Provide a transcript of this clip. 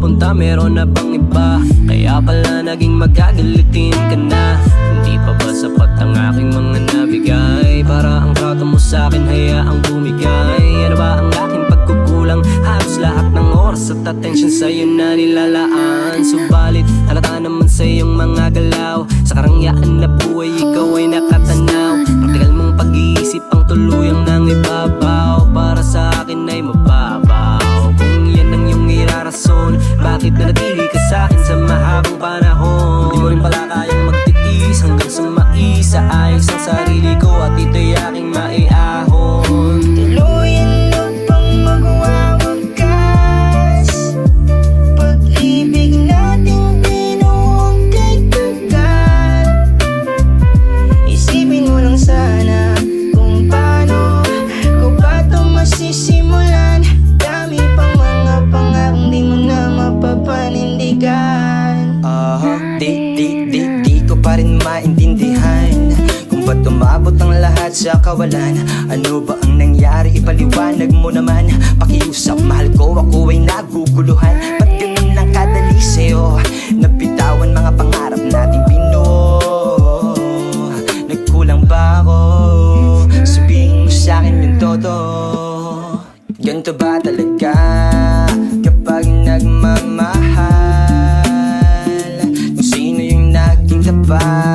napunta, meron na bang iba? Kaya pala naging magagalitin ka na. Hindi pa ba sapat ang aking mga nabigay? Para ang trato mo sa'kin hayaang bumigay. Ano ba ang aking pagkukulang? Halos lahat ng oras at atensyon sa'yo na nilalaan. Subalit halata naman sa iyong mga galaw. Sa karangyaan na buhay ikaw ay nakatanaw. Praktikal mong pag-iisip ang tuluyang nang ibabaw. Para sa akin ay mababaw. Kung yan ang iyong irarason, bakit nanatili ka sa'kin sa mahabang panahon? Di mo rin pala kayang magtiis hanggang sa maisaayos ang sarili ko. At ito'y aking maiahon. Tuluyan mo pang magwawakas. Pag-ibig nating binuong kay tugat. Isipin mo lang sana kung paano ko ba ito masisimulan. Dami pang mga pangarang di mo na mapapanindigan. Di ko pa rin maintindihan kung ba't umabot ang lahat sa kawalan. Ano ba ang nangyari? Ipaliwanag mo naman. Pakiusap, mahal ko, ako ay naguguluhan. Ba't ganun lang kadali sa'yo? Nabitawan mga pangarap nating binuo. Nagkulang ba ako? Sabihin mo sa'kin yung todo. Ganito ba talaga kapag nagmamahal? Kung sino yung naging tapat?